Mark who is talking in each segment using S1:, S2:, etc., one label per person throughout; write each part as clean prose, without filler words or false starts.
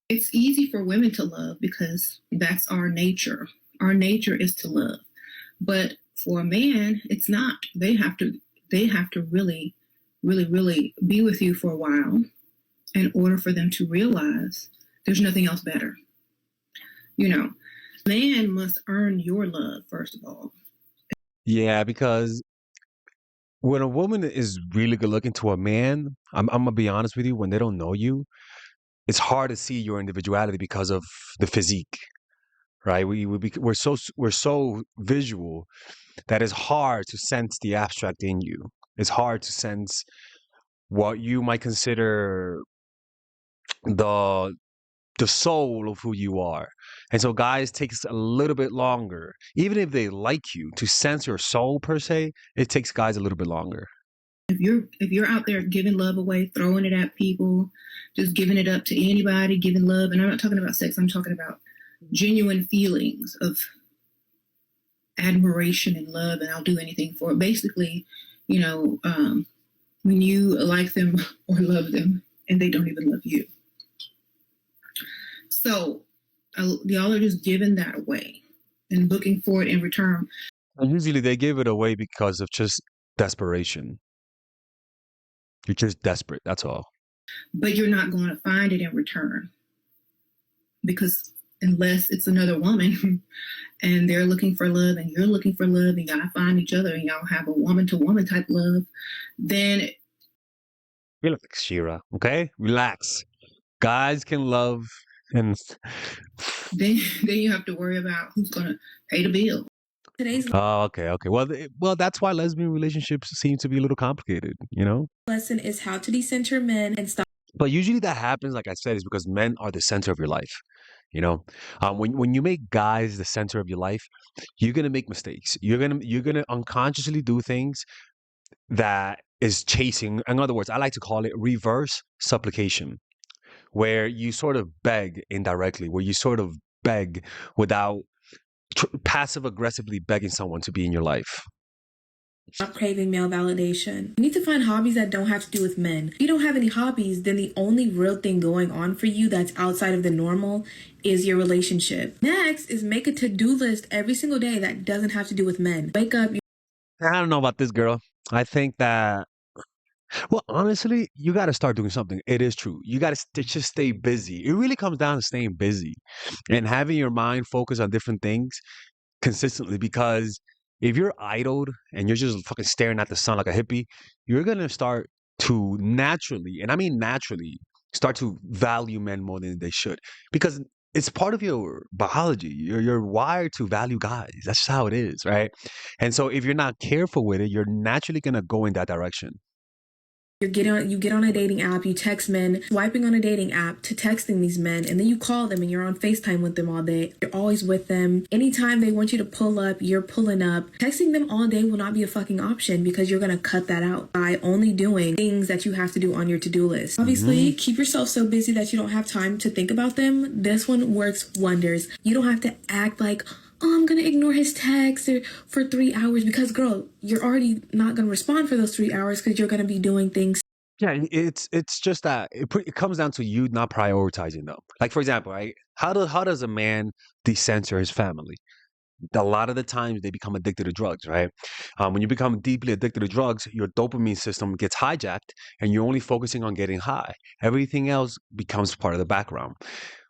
S1: It's easy for women to love because that's our nature. Our nature is to love. But for a man, it's not. They have to really, really, really be with you for a while in order for them to realize there's nothing else better. You know, man must earn your love, first of all.
S2: Yeah, because when a woman is really good looking to a man, I'm gonna be honest with you, when they don't know you, it's hard to see your individuality because of the physique, right? We're so visual that it's hard to sense the abstract in you. It's hard to sense what you might consider the the soul of who you are. And so guys takes a little bit longer. Even if they like you, to sense your soul per se, it takes guys a little bit longer.
S1: If you're out there giving love away, throwing it at people, just giving it up to anybody, giving love, and I'm not talking about sex, I'm talking about genuine feelings of admiration and love, and I'll do anything for it. Basically, you know, when you like them or love them and they don't even love you. So y'all are just giving that away and looking for it in return,
S2: And usually they give it away because of just desperation. You're just desperate, that's all.
S1: but you're not going to find it in return because unless it's another woman and they're looking for love and you're looking for love and y'all find each other and y'all have a woman to woman type love, then
S2: Relax, Shira, okay? Relax. Guys can love and
S1: then you have to worry about who's going to pay the bill.
S3: Today's
S2: oh, okay. Well, that's why lesbian relationships seem to be a little complicated, you know?
S3: lesson is how to decenter men and stop
S2: But usually that happens, like I said, is because men are the center of your life. You know, when you make guys the center of your life, you're gonna make mistakes. You're gonna unconsciously do things that is chasing. In other words, I like to call it reverse supplication, where you sort of beg indirectly, where you sort of beg without passive aggressively begging someone to be in your life.
S3: craving male validation. You need to find hobbies that don't have to do with men. If you don't have any hobbies, then the only real thing going on for you that's outside of the normal is your relationship. Next is make a to-do list every single day that doesn't have to do with men. Wake up.
S2: I don't know about this girl. I think that, well, honestly, you got to start doing something. It is true. You got to just stay busy. It really comes down to staying busy and having your mind focus on different things consistently, because if you're idled and you're just fucking staring at the sun like a hippie, you're gonna start to naturally, and I mean naturally, start to value men more than they should, because it's part of your biology. You're wired to value guys. That's just how it is, right? And so if you're not careful with it, you're naturally gonna go in that direction.
S3: You get on a dating app, you text men, swiping on a dating app to texting these men, and then you call them and you're on FaceTime with them all day. You're always with them. Anytime they want you to pull up, you're pulling up. Texting them all day will not be a fucking option because you're gonna cut that out by only doing things that you have to do on your to-do list. Obviously, keep yourself so busy that you don't have time to think about them. This one works wonders. You don't have to act like, oh, I'm gonna ignore his text for 3 hours because, girl, you're already not gonna respond for those 3 hours because you're gonna be doing things.
S2: Yeah, it's just that it comes down to you not prioritizing them. Like for example, right? How does a man decenter his family? A lot of the times they become addicted to drugs, right? When you become deeply addicted to drugs, your dopamine system gets hijacked and you're only focusing on getting high. Everything else becomes part of the background.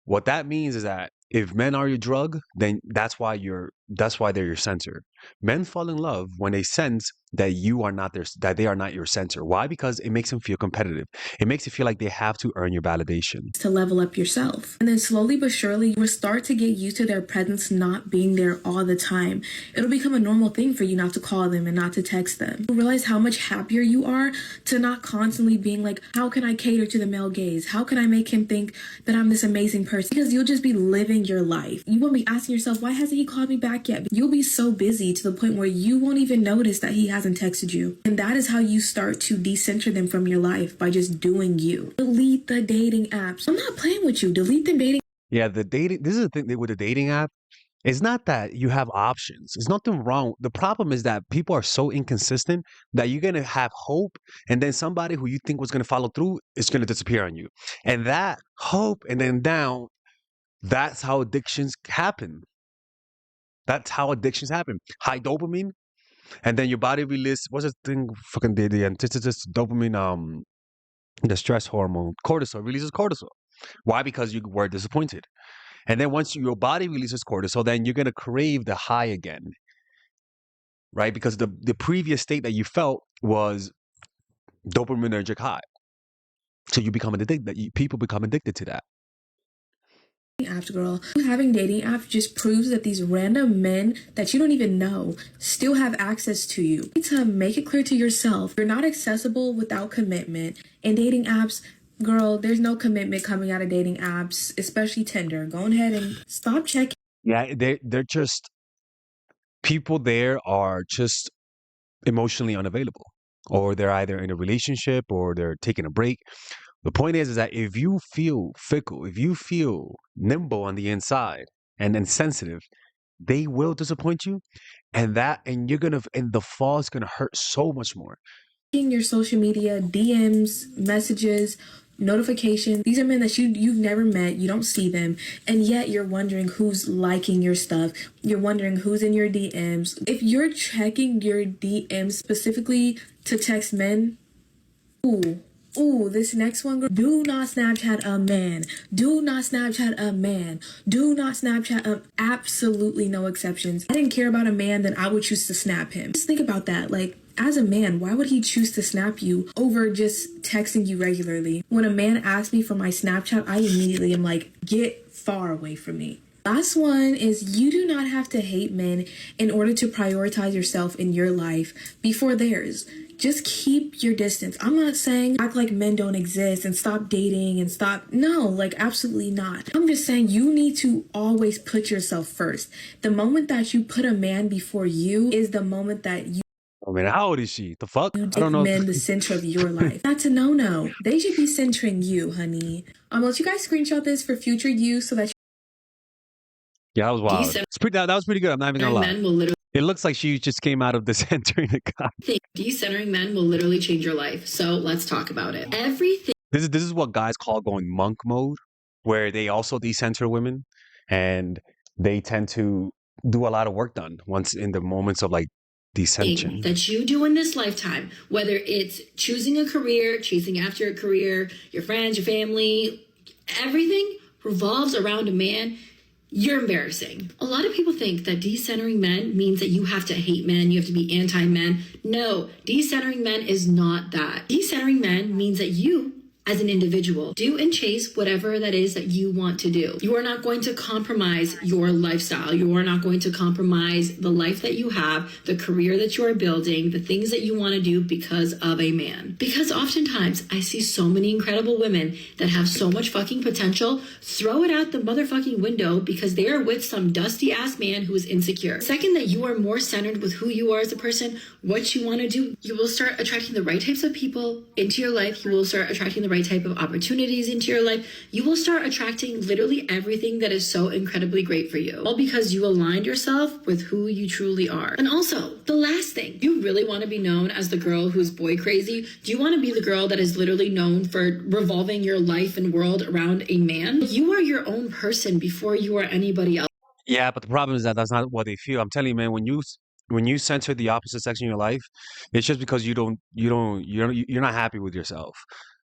S2: What that means is that if men are your drug, then that's why they're your censor. Men fall in love when they sense that they are not your censor. Why? Because it makes them feel competitive. It makes it feel like they have to earn your validation.
S3: To level up yourself. And then slowly but surely, you will start to get used to their presence not being there all the time. It'll become a normal thing for you not to call them and not to text them. You'll realize how much happier you are to not constantly being like, how can I cater to the male gaze? How can I make him think that I'm this amazing person? Because you'll just be living your life. You won't be asking yourself, why hasn't he called me back yet? You'll be so busy to the point where you won't even notice that he hasn't texted you. And that is how you start to decenter them from your life, by just doing you. Delete the dating apps. I'm not playing with you. Delete the dating.
S2: Yeah, the dating. This is the thing with the dating app. It's not that you have options. There's nothing wrong. The problem is that people are so inconsistent that you're gonna have hope, and then somebody who you think was gonna follow through is gonna disappear on you. And that hope and then down, that's how addictions happen. That's how addictions happen. High dopamine, and then your body release what's the thing fucking the antithesis dopamine, the stress hormone, cortisol, releases cortisol. Why? Because you were disappointed. And then once your body releases cortisol, then you're gonna crave the high again, right? Because the previous state that you felt was dopaminergic high. So you become addicted. People become addicted to that.
S3: Apps, girl. Having dating apps just proves that these random men that you don't even know still have access to you. You need to make it clear to yourself you're not accessible without commitment. And dating apps, girl, there's no commitment coming out of dating apps, especially Tinder. Go ahead and stop checking.
S2: Yeah, they're just people there are just emotionally unavailable, or they're either in a relationship or they're taking a break. The point is that if you feel fickle, if you feel nimble on the inside and insensitive, they will disappoint you, and you're gonna and the fall is gonna hurt so much more.
S3: Your social media, DMs, messages, notifications. These are men that you've never met, you don't see them, and yet you're wondering who's liking your stuff. You're wondering who's in your DMs. If you're checking your DMs specifically to text men, ooh, this next one, girl. Do not Snapchat a man. Do not Snapchat a man. Do not Snapchat a... Absolutely no exceptions. I didn't care about a man, then I would choose to snap him. Just think about that. Like, as a man, why would he choose to snap you over just texting you regularly? When a man asks me for my Snapchat, I immediately am like, get far away from me. Last one is you do not have to hate men in order to prioritize yourself in your life before theirs. Just keep your distance. I'm not saying act like men don't exist and stop dating and stop. No, like absolutely not. I'm just saying you need to always put yourself first. The moment that you put a man before you is the moment that you
S2: I mean, how old is she? The fuck? I
S3: make
S2: don't know.
S3: men the center of your life. That's a no-no. They should be centering you, honey. Let you guys screenshot this for future use so that
S2: Yeah, that was wild. That was pretty good. I'm not even gonna lie. It looks like she just came out of the centering the guy.
S4: Decentering men will literally change your life. So let's talk about it. Everything.
S2: This is what guys call going monk mode, where they also decenter women, and they tend to do a lot of work done once in the moments of like dissension
S4: that you do in this lifetime, whether it's choosing a career, chasing after a career, your friends, your family, everything revolves around a man. You're embarrassing. A lot of people think that decentering men means that you have to hate men, you have to be anti-men. No, decentering men is not that. Decentering men means that you, as an individual, do and chase whatever that is that you want to do. You are not going to compromise your lifestyle. You are not going to compromise the life that you have, the career that you are building, the things that you want to do because of a man. Because oftentimes I see so many incredible women that have so much fucking potential throw it out the motherfucking window because they are with some dusty ass man who is insecure. The second that you are more centered with who you are as a person, what you want to do, you will start attracting the right types of people into your life. You will start attracting the right type of opportunities into your life. You will start attracting literally everything that is so incredibly great for you, all because you aligned yourself with who you truly are. And also, the last thing, you really want to be known as the girl who's boy crazy? Do you want to be the girl that is literally known for revolving your life and world around a man? You are your own person before you are anybody else.
S2: Yeah, but the problem is that that's not what they feel. I'm telling you, man, when you center the opposite sex in your life, it's just because you're not happy with yourself,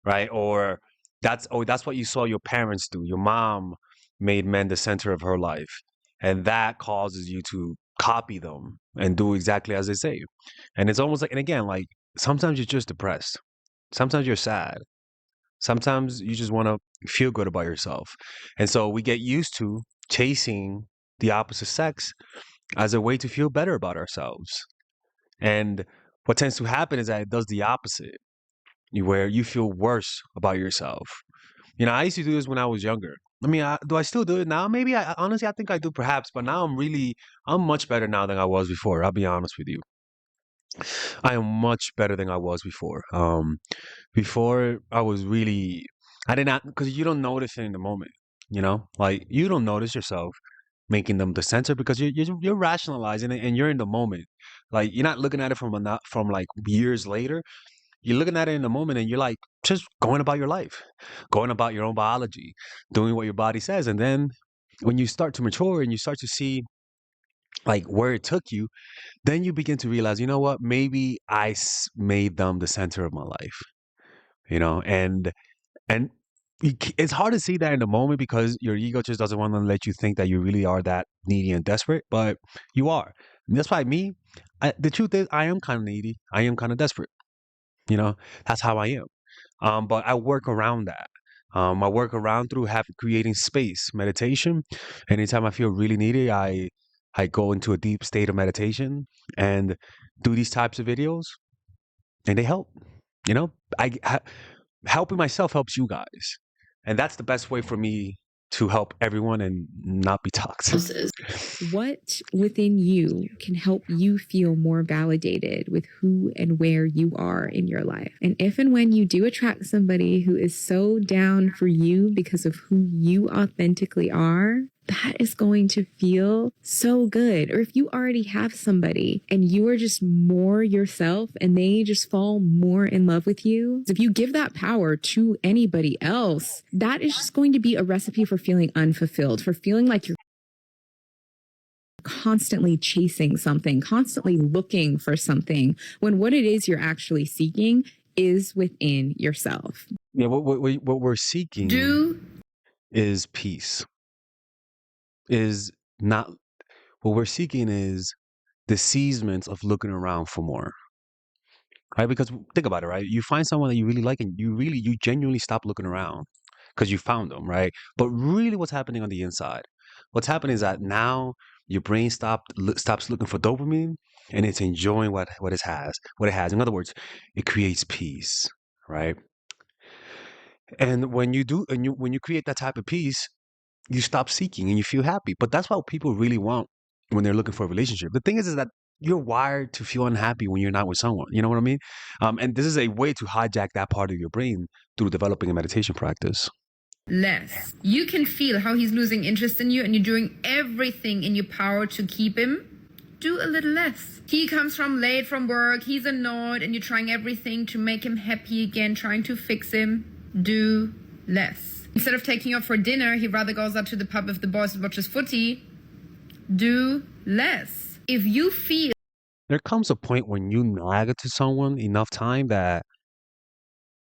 S2: right? Or that's what you saw your parents do. Your mom made men the center of her life, and that causes you to copy them and do exactly as they say. And it's almost like, and again, like sometimes you're just depressed, sometimes you're sad, sometimes you just want to feel good about yourself, and so we get used to chasing the opposite sex as a way to feel better about ourselves. And what tends to happen is that it does the opposite, where you feel worse about yourself. You know, I used to do this when I was younger. I mean, do I still do it now? Maybe honestly, I think I do perhaps, but now I'm much better now than I was before. I'll be honest with you. I am much better than I was before. Before I was really, I did not, because you don't notice it in the moment, you know, like you don't notice yourself. making them the center because you're rationalizing it and you're in the moment. Like you're not looking at it from like years later. You're looking at it in the moment and you're like just going about your life, going about your own biology, doing what your body says. And then when you start to mature and you start to see like where it took you, then you begin to realize, you know what, maybe made them the center of my life, and it's hard to see that in the moment because your ego just doesn't want to let you think that you really are that needy and desperate, but you are. And that's why the truth is, I am kind of needy. I am kind of desperate. That's how I am. But I work around that. I work around through creating space, meditation. Anytime I feel really needy, I go into a deep state of meditation and do these types of videos, and they help. You know, helping myself helps you guys, and that's the best way for me to help everyone and not be toxic.
S5: What within you can help you feel more validated with who and where you are in your life? And if and when you do attract somebody who is so down for you because of who you authentically are, that is going to feel so good. Or if you already have somebody and you are just more yourself and they just fall more in love with you, if you give that power to anybody else, that is just going to be a recipe for feeling unfulfilled, for feeling like you're constantly chasing something, constantly looking for something, when what it is you're actually seeking is within yourself.
S2: Yeah, what we're seeking is peace. Is not what we're seeking is the seasons of looking around for more. Right? Because think about it, right? You find someone that you really like and you genuinely stop looking around because you found them, right? But really what's happening on the inside? What's happening is that now your brain stops looking for dopamine and it's enjoying what it has. In other words, it creates peace, right? And when you create that type of peace, you stop seeking and you feel happy. But that's what people really want when they're looking for a relationship. The thing is that you're wired to feel unhappy when you're not with someone. You know what I mean? And this is a way to hijack that part of your brain through developing a meditation practice.
S6: Less. You can feel how he's losing interest in you and you're doing everything in your power to keep him. Do a little less. He comes from late from work, he's annoyed, and you're trying everything to make him happy again, trying to fix him. Do less. Instead of taking you out for dinner, he rather goes out to the pub with the boys and watches footy. Do less. If you feel
S2: There comes a point when you nag to someone enough time that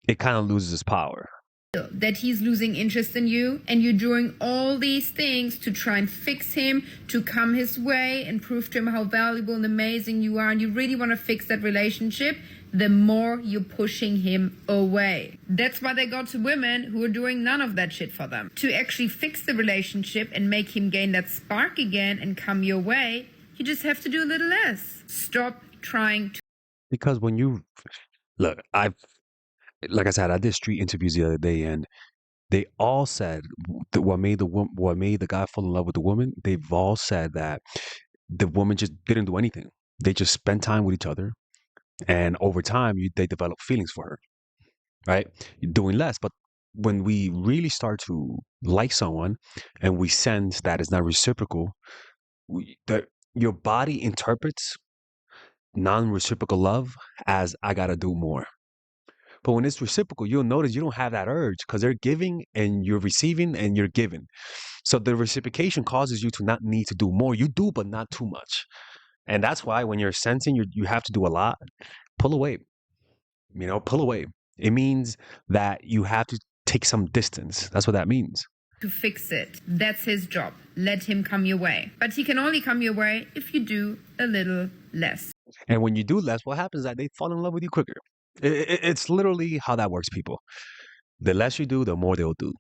S2: it kind of loses its power.
S6: that he's losing interest in you and you're doing all these things to try and fix him, to come his way and prove to him how valuable and amazing you are, and you really want to fix that relationship, the more you're pushing him away. That's why they go to women who are doing none of that shit for them. To actually fix the relationship and make him gain that spark again and come your way, you just have to do a little less. Stop trying to.
S2: Because when you look, like I said, I did street interviews the other day, and they all said that what made the guy fall in love with the woman. They've all said that the woman just didn't do anything. They just spent time with each other, and over time, they develop feelings for her. Right? You're doing less, but when we really start to like someone, and we sense that it's not reciprocal, that your body interprets non-reciprocal love as I gotta do more. But when it's reciprocal, you'll notice you don't have that urge because they're giving and you're receiving and you're giving. So the reciprocation causes you to not need to do more. You do, but not too much. And that's why when you're sensing you have to do a lot, pull away. Pull away. It means that you have to take some distance. That's what that means.
S6: To fix it. That's his job. Let him come your way. But he can only come your way if you do a little less.
S2: And when you do less, what happens is that they fall in love with you quicker. It's literally how that works, people. The less you do, the more they'll do.